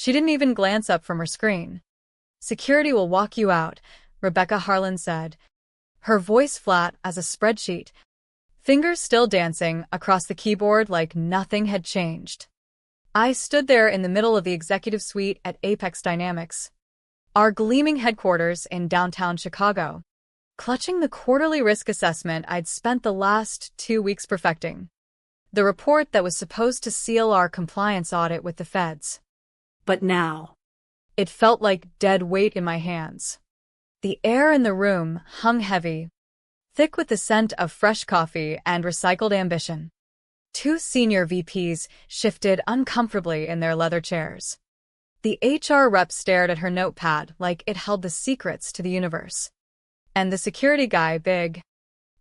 She didn't even glance up from her screen. "Security will walk you out," Rebecca Harlan said, her voice flat as a spreadsheet, fingers still dancing across the keyboard like nothing had changed. I stood there in the middle of the executive suite at Apex Dynamics, our gleaming headquarters in downtown Chicago, clutching the quarterly risk assessment I'd spent the last 2 weeks perfecting. The report that was supposed to seal our compliance audit with the feds. But now, it felt like dead weight in my hands. The air in the room hung heavy, thick with the scent of fresh coffee and recycled ambition. 2 senior VPs shifted uncomfortably in their leather chairs. The HR rep stared at her notepad like it held the secrets to the universe. And the security guy, big,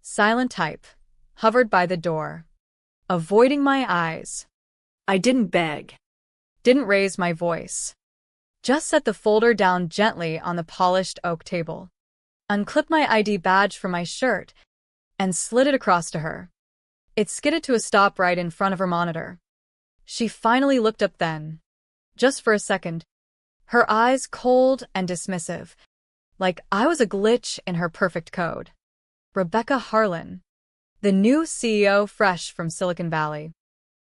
silent type, hovered by the door, avoiding my eyes. I didn't beg, didn't raise my voice. Just set the folder down gently on the polished oak table, unclipped my ID badge from my shirt, and slid it across to her. It skidded to a stop right in front of her monitor. She finally looked up then, just for a second, her eyes cold and dismissive, like I was a glitch in her perfect code. Rebecca Harlan, the new CEO fresh from Silicon Valley,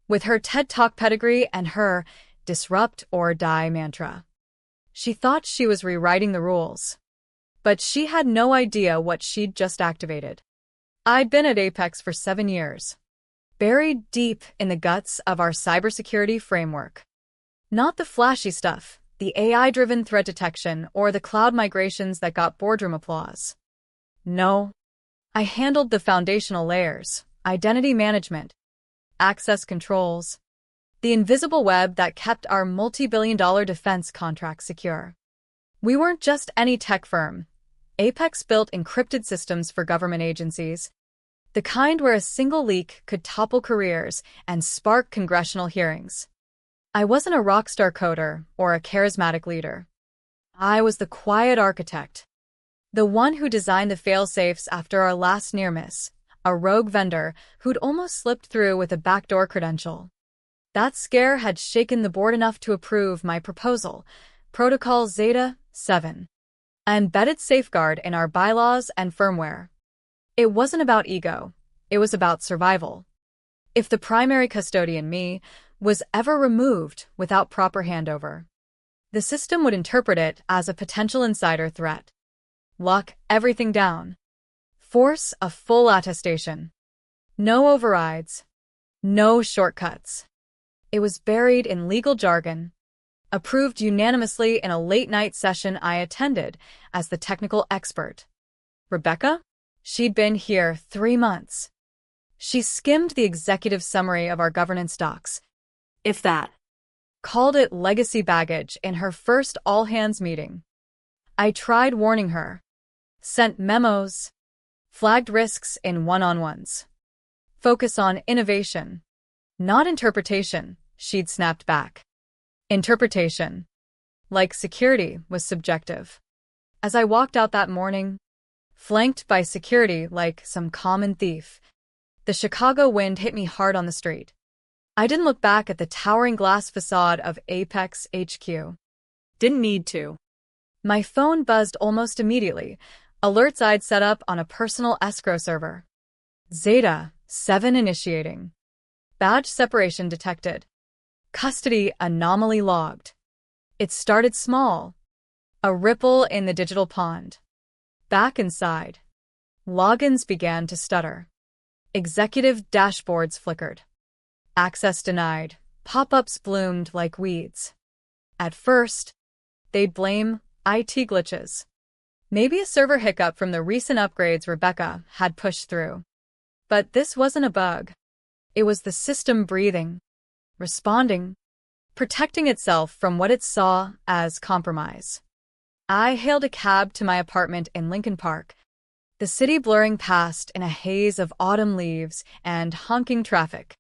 with her TED Talk pedigree and her disrupt or die mantra. She thought she was rewriting the rules, but she had no idea what she'd just activated. I'd been at Apex for 7 years, buried deep in the guts of our cybersecurity framework. Not the flashy stuff, the AI-driven threat detection, or the cloud migrations that got boardroom applause. No, I handled the foundational layers, identity management, access controls, the invisible web that kept our multi-billion-dollar defense contracts secure. We weren't just any tech firm. Apex built encrypted systems for government agencies, the kind where a single leak could topple careers and spark congressional hearings. I wasn't a rockstar coder or a charismatic leader. I was the quiet architect, the one who designed the fail-safes after our last near-miss, a rogue vendor who'd almost slipped through with a backdoor credential. That scare had shaken the board enough to approve my proposal, Protocol Zeta 7, an embedded safeguard in our bylaws and firmware. It wasn't about ego, it was about survival. If the primary custodian, me, was ever removed without proper handover, the system would interpret it as a potential insider threat. Lock everything down. Force a full attestation. No overrides. No shortcuts. It was buried in legal jargon, approved unanimously in a late-night session I attended as the technical expert. Rebecca? She'd been here 3 months. She skimmed the executive summary of our governance docs, if that, called it legacy baggage in her first all-hands meeting. I tried warning her, sent memos, flagged risks in one-on-ones. Focus on innovation, not interpretation, she'd snapped back. Interpretation, like security, was subjective. As I walked out that morning, flanked by security like some common thief, the Chicago wind hit me hard on the street. I didn't look back at the towering glass facade of Apex HQ. Didn't need to. My phone buzzed almost immediately, alerts I'd set up on a personal escrow server. Zeta 7 initiating. Badge separation detected. Custody anomaly logged. It started small. A ripple in the digital pond. Back inside, logins began to stutter. Executive dashboards flickered. Access denied. Pop-ups bloomed like weeds. At first, they'd blame IT glitches. Maybe a server hiccup from the recent upgrades Rebecca had pushed through. But this wasn't a bug. It was the system breathing, responding, protecting itself from what it saw as compromise. I hailed a cab to my apartment in Lincoln Park, the city blurring past in a haze of autumn leaves and honking traffic.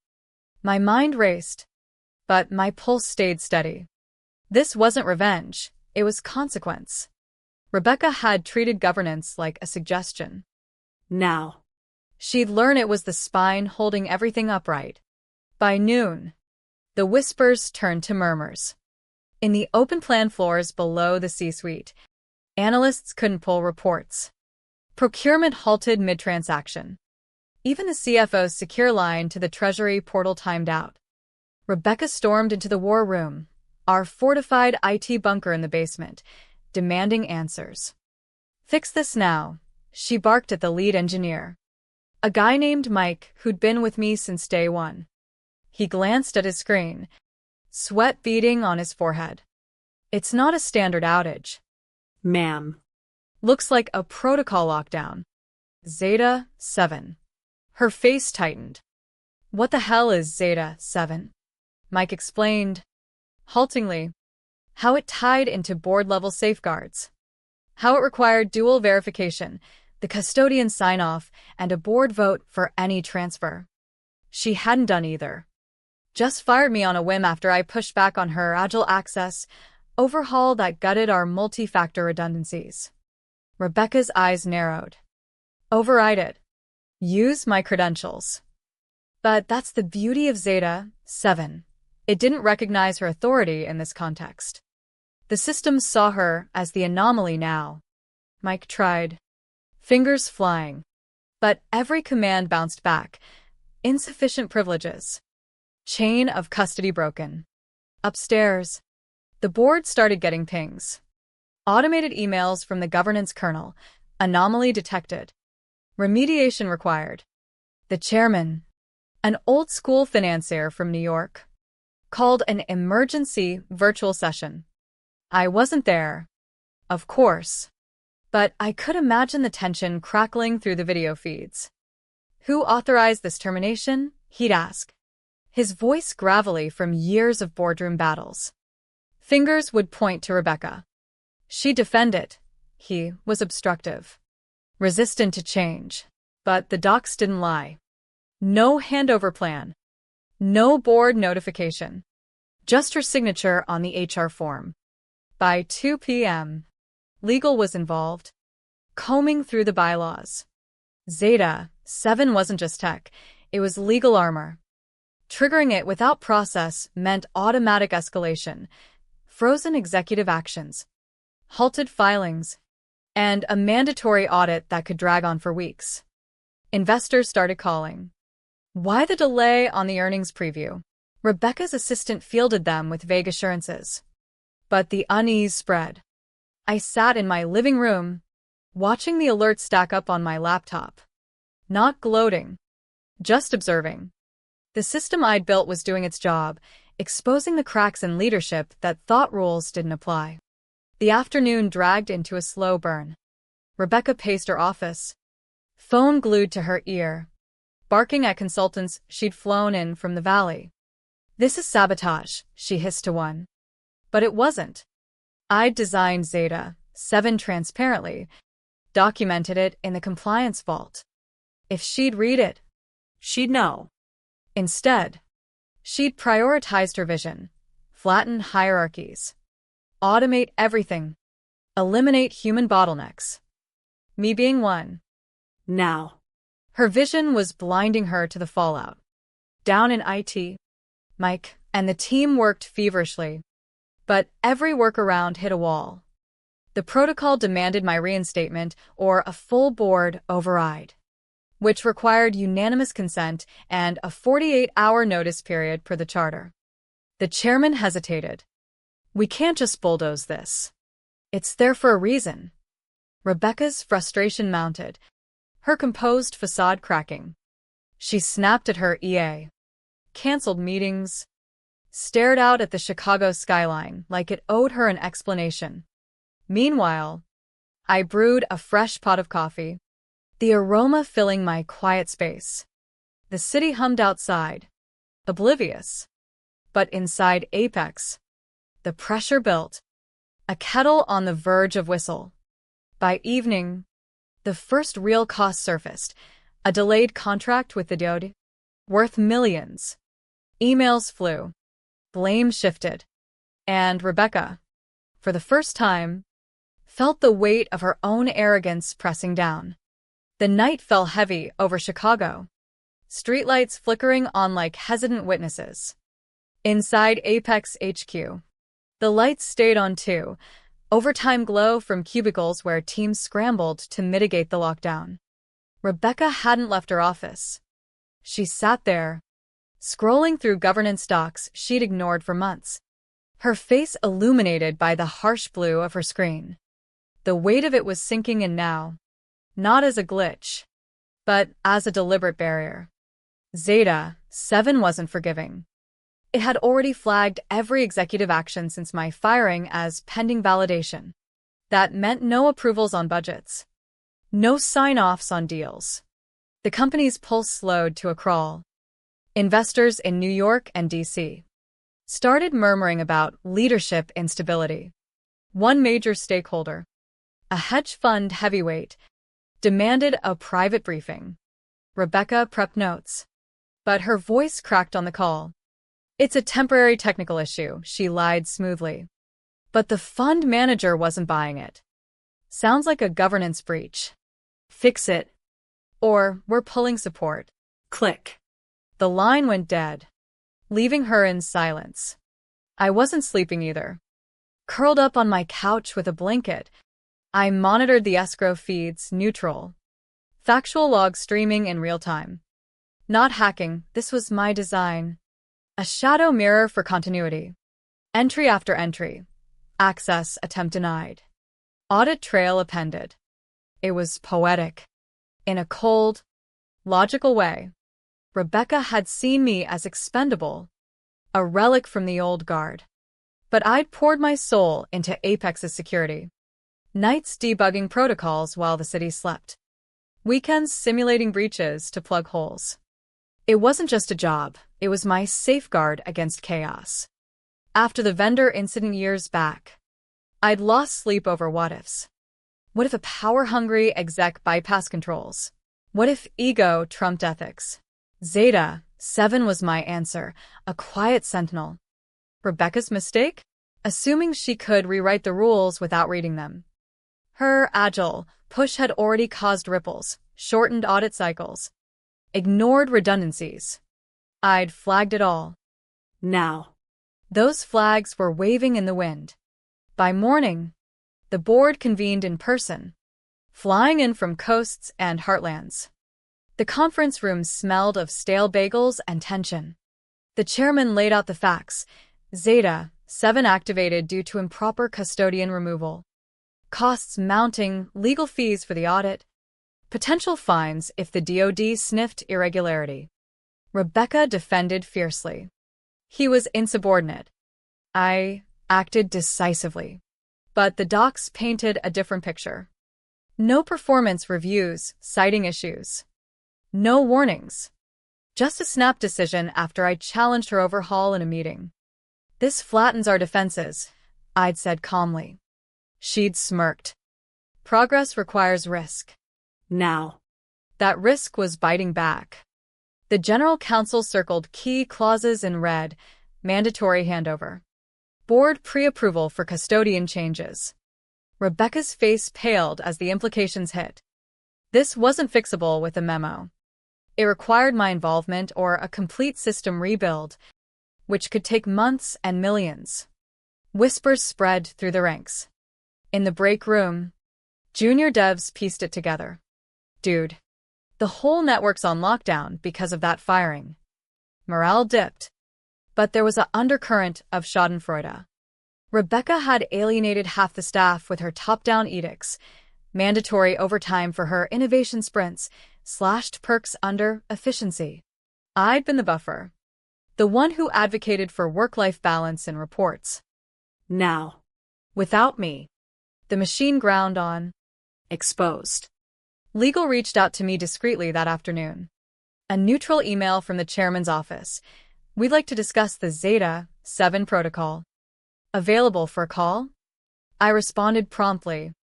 My mind raced, but my pulse stayed steady. This wasn't revenge, it was consequence. Rebecca had treated governance like a suggestion. Now, she'd learn it was the spine holding everything upright. By noon, the whispers turned to murmurs. In the open-plan floors below the C-suite, analysts couldn't pull reports. Procurement halted mid-transaction. Even the CFO's secure line to the Treasury portal timed out. Rebecca stormed into the war room, our fortified IT bunker in the basement, demanding answers. "Fix this now," she barked at the lead engineer. A guy named Mike, who'd been with me since day one. He glanced at his screen, sweat beading on his forehead. "It's not a standard outage, ma'am. Looks like a protocol lockdown. Zeta 7. Her face tightened. "What the hell is Zeta 7? Mike explained, haltingly, how it tied into board-level safeguards. How it required dual verification, the custodian sign-off, and a board vote for any transfer. She hadn't done either. Just fired me on a whim after I pushed back on her agile access overhaul that gutted our multi-factor redundancies." Rebecca's eyes narrowed. "Override it. Use my credentials." But that's the beauty of Zeta 7. It didn't recognize her authority in this context. The system saw her as the anomaly now. Mike tried, fingers flying. But every command bounced back. Insufficient privileges. Chain of custody broken. Upstairs, the board started getting pings. Automated emails from the governance kernel. Anomaly detected. Remediation required. The chairman, an old-school financier from New York, called an emergency virtual session. I wasn't there, of course, but I could imagine the tension crackling through the video feeds. "Who authorized this termination?" he'd ask, his voice gravelly from years of boardroom battles. Fingers would point to Rebecca. She'd defend it. He was obstructive, resistant to change. But the docs didn't lie. No handover plan. No board notification. Just her signature on the HR form. By 2 p.m., legal was involved, combing through the bylaws. Zeta 7 wasn't just tech, it was legal armor. Triggering it without process meant automatic escalation, frozen executive actions, halted filings, and a mandatory audit that could drag on for weeks. Investors started calling. Why the delay on the earnings preview? Rebecca's assistant fielded them with vague assurances. But the unease spread. I sat in my living room, watching the alerts stack up on my laptop. Not gloating, just observing. The system I'd built was doing its job, exposing the cracks in leadership that thought rules didn't apply. The afternoon dragged into a slow burn. Rebecca paced her office, phone glued to her ear, barking at consultants she'd flown in from the valley. "This is sabotage," she hissed to one. But it wasn't. I'd designed Zeta 7 transparently, documented it in the compliance vault. If she'd read it, she'd know. Instead, she'd prioritized her vision, flatten hierarchies, automate everything, eliminate human bottlenecks. Me being one. Now. Her vision was blinding her to the fallout. Down in IT, Mike and the team worked feverishly, but every workaround hit a wall. The protocol demanded my reinstatement or a full board override, which required unanimous consent and a 48-hour notice period per the charter. The chairman hesitated. "We can't just bulldoze this. It's there for a reason." Rebecca's frustration mounted, her composed facade cracking. She snapped at her EA, canceled meetings, stared out at the Chicago skyline like it owed her an explanation. Meanwhile, I brewed a fresh pot of coffee, the aroma filling my quiet space. The city hummed outside, oblivious. But inside Apex, the pressure built, a kettle on the verge of whistle. By evening, the first real cost surfaced, a delayed contract with the DoD, worth millions. Emails flew, blame shifted, and Rebecca, for the first time, felt the weight of her own arrogance pressing down. The night fell heavy over Chicago, streetlights flickering on like hesitant witnesses. Inside Apex HQ, The lights stayed on too, overtime glow from cubicles where teams scrambled to mitigate the lockdown. Rebecca hadn't left her office. She sat there, scrolling through governance docs she'd ignored for months, her face illuminated by the harsh blue of her screen. The weight of it was sinking in now, not as a glitch, but as a deliberate barrier. Zeta 7 wasn't forgiving. It had already flagged every executive action since my firing as pending validation. That meant no approvals on budgets, no sign-offs on deals. The company's pulse slowed to a crawl. Investors in New York and D.C. started murmuring about leadership instability. One major stakeholder, a hedge fund heavyweight, demanded a private briefing. Rebecca prepped notes, but her voice cracked on the call. "It's a temporary technical issue," she lied smoothly. But the fund manager wasn't buying it. "Sounds like a governance breach. Fix it, or we're pulling support." Click. The line went dead, leaving her in silence. I wasn't sleeping either. Curled up on my couch with a blanket, I monitored the escrow feeds, neutral. Factual logs streaming in real time. Not hacking, this was my design. A shadow mirror for continuity. Entry after entry. Access attempt denied. Audit trail appended. It was poetic. In a cold, logical way. Rebecca had seen me as expendable, a relic from the old guard. But I'd poured my soul into Apex's security. Nights debugging protocols while the city slept. Weekends simulating breaches to plug holes. It wasn't just a job, it was my safeguard against chaos. After the vendor incident years back, I'd lost sleep over what-ifs. What if a power-hungry exec bypassed controls? What if ego trumped ethics? Zeta 7 was my answer, a quiet sentinel. Rebecca's mistake? Assuming she could rewrite the rules without reading them. Her agile push had already caused ripples, shortened audit cycles, ignored redundancies. I'd flagged it all. Now. Those flags were waving in the wind. By morning, the board convened in person, flying in from coasts and heartlands. The conference room smelled of stale bagels and tension. The chairman laid out the facts. Zeta 7 activated due to improper custodian removal. Costs mounting, legal fees for the audit. Potential fines if the DoD sniffed irregularity. Rebecca defended fiercely. He was insubordinate. I acted decisively. But the docs painted a different picture. No performance reviews citing issues. No warnings. Just a snap decision after I challenged her overhaul in a meeting. "This flattens our defenses," I'd said calmly. She'd smirked. "Progress requires risk." Now. That risk was biting back. The General Counsel circled key clauses in red, mandatory handover. Board pre-approval for custodian changes. Rebecca's face paled as the implications hit. This wasn't fixable with a memo. It required my involvement or a complete system rebuild, which could take months and millions. Whispers spread through the ranks. In the break room, junior devs pieced it together. "Dude, the whole network's on lockdown because of that firing." Morale dipped. But there was an undercurrent of schadenfreude. Rebecca had alienated half the staff with her top-down edicts, mandatory overtime for her innovation sprints, slashed perks under efficiency. I'd been the buffer, the one who advocated for work-life balance in reports. Now. Without me, the machine ground on. Exposed. Legal reached out to me discreetly that afternoon. A neutral email from the chairman's office. "We'd like to discuss the Zeta 7 protocol. Available for a call?" I responded promptly,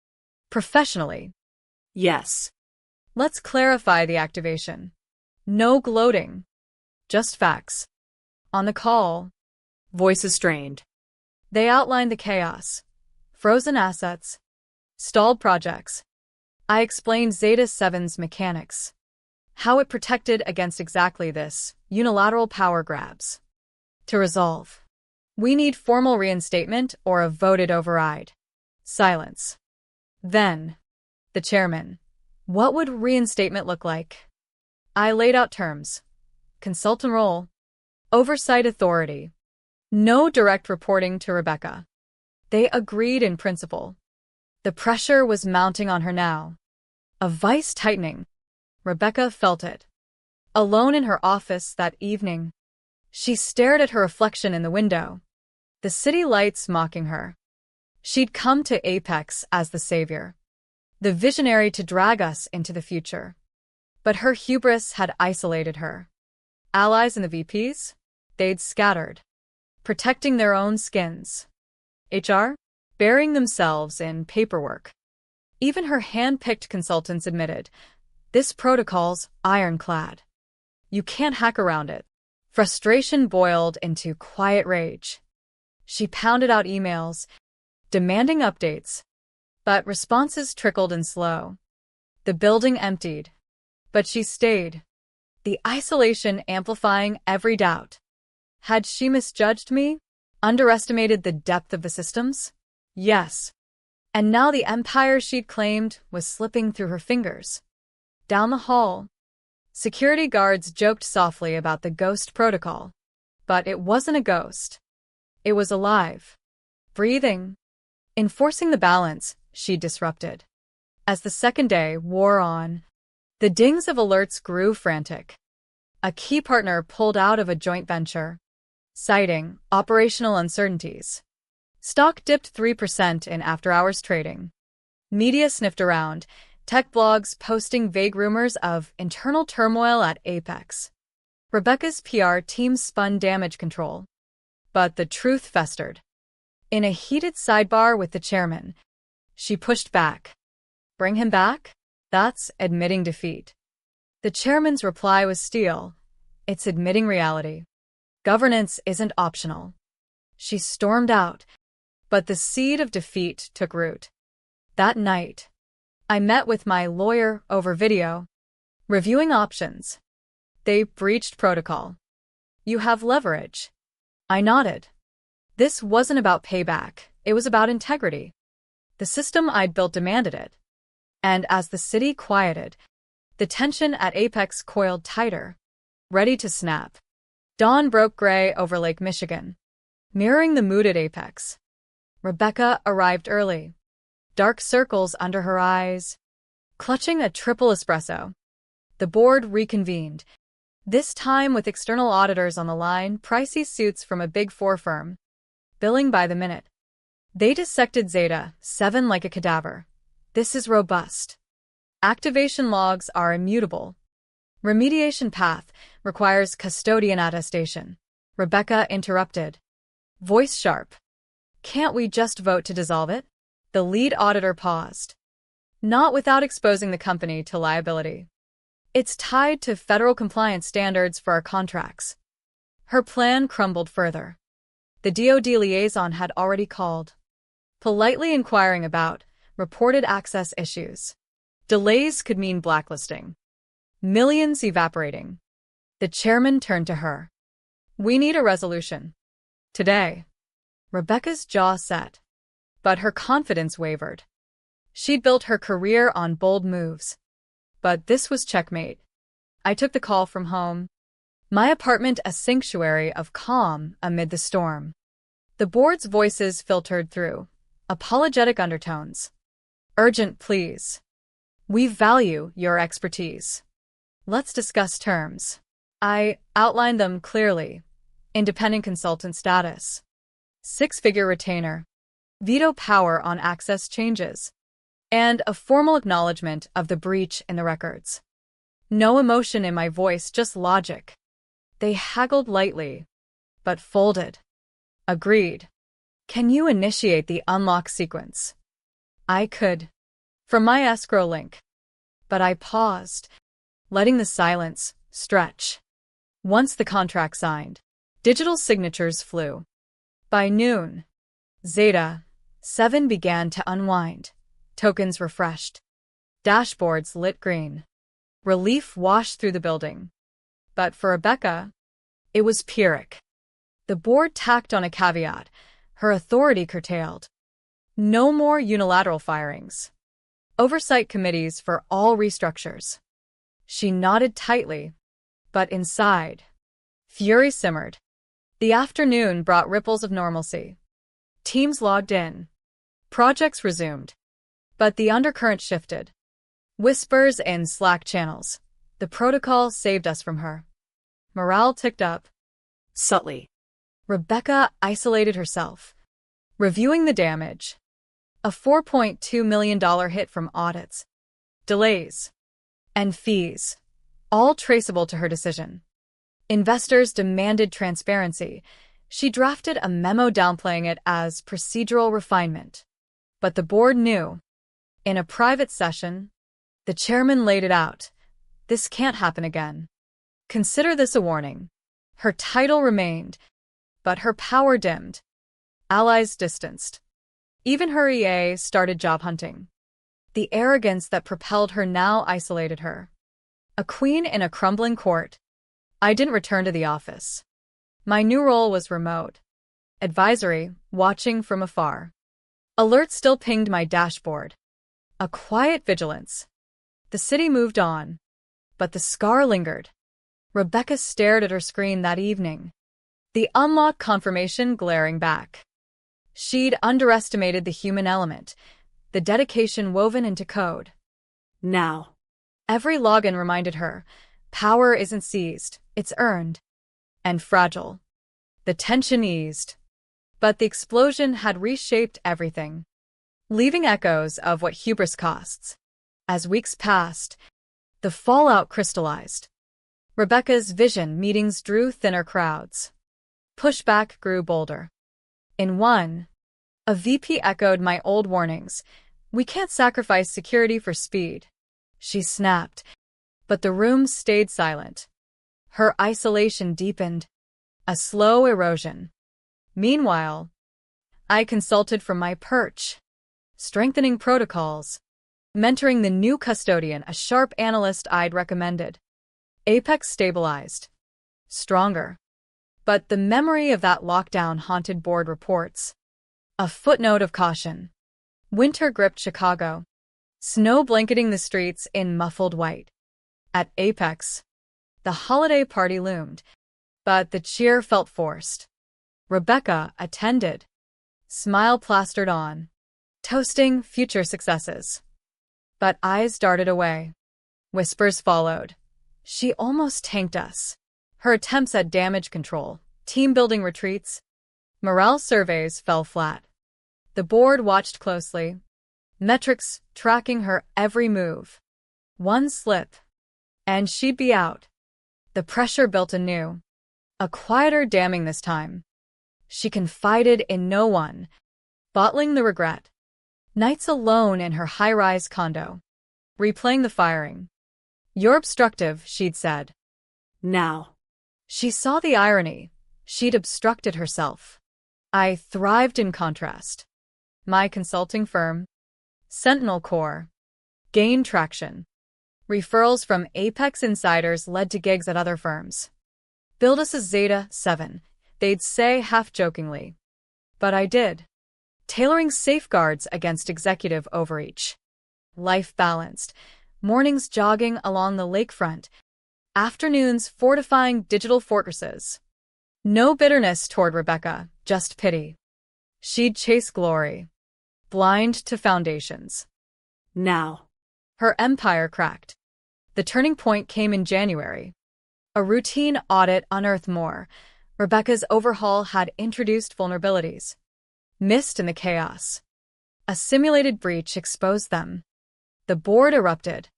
professionally. Yes. "Let's clarify the activation. No gloating. Just facts." On the call, Voices strained. they outlined the chaos. Frozen assets. Stalled projects. I explained Zeta 7's mechanics. How it protected against exactly this, unilateral power grabs. To resolve, We need formal reinstatement or a voted override. Silence. Then, the chairman. What would reinstatement look like? I laid out terms. Consultant role. Oversight authority. No direct reporting to Rebecca. They agreed in principle. The pressure was mounting on her now. A vice tightening. Rebecca felt it. Alone in her office that evening, she stared at her reflection in the window, the city lights mocking her. She'd come to Apex as the savior, the visionary to drag us into the future. But her hubris had isolated her. Allies in the VPs? They'd scattered, protecting their own skins. HR? Burying themselves in paperwork. Even her hand-picked consultants admitted, this protocol's ironclad. You can't hack around it. Frustration boiled into quiet rage. She pounded out emails, demanding updates, but responses trickled in slow. The building emptied, but she stayed, the isolation amplifying every doubt. Had she misjudged me? Underestimated the depth of the systems? Yes. And now the empire she'd claimed was slipping through her fingers. Down the hall, security guards joked softly about the ghost protocol. But it wasn't a ghost. It was alive, breathing, enforcing the balance she'd disrupted. As the second day wore on, the dings of alerts grew frantic. A key partner pulled out of a joint venture, citing operational uncertainties. Stock dipped 3% in after-hours trading. Media sniffed around, tech blogs posting vague rumors of internal turmoil at Apex. Rebecca's PR team spun damage control. But the truth festered. In a heated sidebar with the chairman, she pushed back. Bring him back? That's admitting defeat. The chairman's reply was steel. It's admitting reality. Governance isn't optional. She stormed out, but the seed of defeat took root. That night, I met with my lawyer over video, reviewing options. They breached protocol. You have leverage. I nodded. This wasn't about payback, it was about integrity. The system I'd built demanded it. And as the city quieted, the tension at Apex coiled tighter, ready to snap. Dawn broke gray over Lake Michigan, mirroring the mood at Apex. Rebecca arrived early, dark circles under her eyes, clutching a triple espresso. The board reconvened, this time with external auditors on the line, pricey suits from a Big Four firm, billing by the minute. They dissected Zeta 7 like a cadaver. This is robust. Activation logs are immutable. Remediation path requires custodian attestation. Rebecca interrupted. Voice sharp. Can't we just vote to dissolve it? The lead auditor paused. Not without exposing the company to liability. It's tied to federal compliance standards for our contracts. Her plan crumbled further. The DoD liaison had already called, politely inquiring about reported access issues. Delays could mean blacklisting. Millions evaporating. The chairman turned to her. We need a resolution. Today. Rebecca's jaw set. But her confidence wavered. She'd built her career on bold moves. But this was checkmate. I took the call from home. My apartment a sanctuary of calm amid the storm. The board's voices filtered through, apologetic undertones. Urgent, please. We value your expertise. Let's discuss terms. I outlined them clearly. Independent consultant status. 6-figure retainer. Veto power on access changes. And a formal acknowledgement of the breach in the records. No emotion in my voice, just logic. They haggled lightly, but folded. Agreed. Can you initiate the unlock sequence? I could. From my escrow link. But I paused, letting the silence stretch. Once the contract signed, digital signatures flew. By noon, Zeta 7 began to unwind. Tokens refreshed. Dashboards lit green. Relief washed through the building. But for Rebecca, it was Pyrrhic. The board tacked on a caveat, her authority curtailed. No more unilateral firings. Oversight committees for all restructures. She nodded tightly, but inside, fury simmered. The afternoon brought ripples of normalcy. Teams logged in. Projects resumed. But the undercurrent shifted. Whispers in Slack channels. The protocol saved us from her. Morale ticked up. Subtly. Rebecca isolated herself, reviewing the damage. A $4.2 million hit from audits, delays, and fees, all traceable to her decision. Investors demanded transparency. She drafted a memo downplaying it as procedural refinement. But the board knew. In a private session, the chairman laid it out. This can't happen again. Consider this a warning. Her title remained, but her power dimmed. Allies distanced. Even her EA started job hunting. The arrogance that propelled her now isolated her. A queen in a crumbling court. I didn't return to the office. My new role was remote. Advisory, watching from afar. Alerts still pinged my dashboard. A quiet vigilance. The city moved on, but the scar lingered. Rebecca stared at her screen that evening. The unlocked confirmation glaring back. She'd underestimated the human element, the dedication woven into code. Now. Every login reminded her, power isn't seized, it's earned. And fragile. The tension eased. But the explosion had reshaped everything, leaving echoes of what hubris costs. As weeks passed, the fallout crystallized. Rebecca's vision meetings drew thinner crowds. Pushback grew bolder. In one, a VP echoed my old warnings. We can't sacrifice security for speed. She snapped, but the room stayed silent. Her isolation deepened, a slow erosion. Meanwhile, I consulted from my perch, strengthening protocols, mentoring the new custodian, a sharp analyst I'd recommended. Apex stabilized, stronger. But the memory of that lockdown haunted board reports. A footnote of caution. Winter gripped Chicago, snow blanketing the streets in muffled white. At Apex, the holiday party loomed, but the cheer felt forced. Rebecca attended, smile plastered on, toasting future successes. But eyes darted away. Whispers followed. She almost tanked us. Her attempts at damage control, team-building retreats, morale surveys fell flat. The board watched closely, metrics tracking her every move. One slip, and she'd be out. The pressure built anew, a quieter damning this time. She confided in no one, bottling the regret. Nights alone in her high-rise condo, replaying the firing. You're obstructive, she'd said. Now. She saw the irony. She'd obstructed herself. I thrived in contrast. My consulting firm, Sentinel Core, gained traction. Referrals from Apex insiders led to gigs at other firms. Build us a Zeta 7, they'd say half-jokingly. But I did. Tailoring safeguards against executive overreach. Life balanced. Mornings jogging along the lakefront. Afternoons fortifying digital fortresses. No bitterness toward Rebecca, just pity. She'd chase glory, blind to foundations. Now. Her empire cracked. The turning point came in January. A routine audit unearthed more. Rebecca's overhaul had introduced vulnerabilities. Missed in the chaos. A simulated breach exposed them. The board erupted.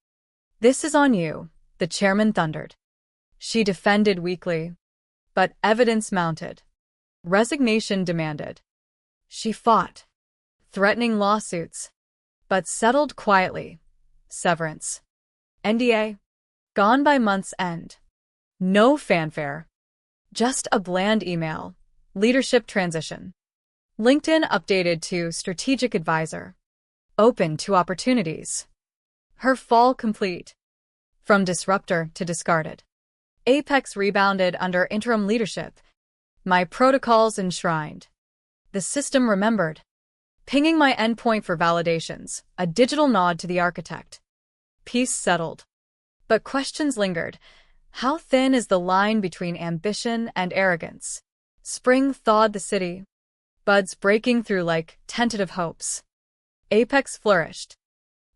This is on you, the chairman thundered. She defended weakly, but evidence mounted. Resignation demanded. She fought, threatening lawsuits, but settled quietly. Severance. NDA. Gone by month's end. No fanfare. Just a bland email. Leadership transition. LinkedIn updated to strategic advisor. Open to opportunities. Her fall complete. From disruptor to discarded. Apex rebounded under interim leadership. My protocols enshrined. The system remembered. Pinging my endpoint for validations, a digital nod to the architect. Peace settled. But questions lingered. How thin is the line between ambition and arrogance? Spring thawed the city, buds breaking through like tentative hopes. Apex flourished.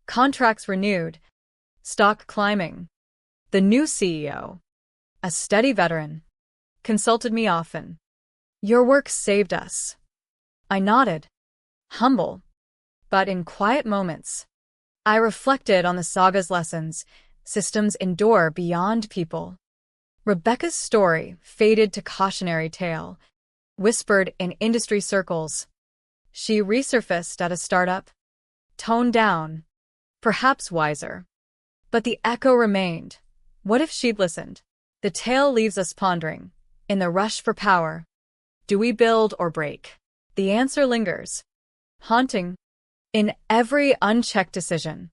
Contracts renewed. Stock climbing. The new CEO, a steady veteran, consulted me often. Your work saved us. I nodded, humble, but in quiet moments. I reflected on the saga's lessons. Systems endure beyond people. Rebecca's story faded to cautionary tale, whispered in industry circles. She resurfaced at a startup, toned down, perhaps wiser. But the echo remained. What if she'd listened? The tale leaves us pondering. In the rush for power, do we build or break? The answer lingers, haunting in every unchecked decision.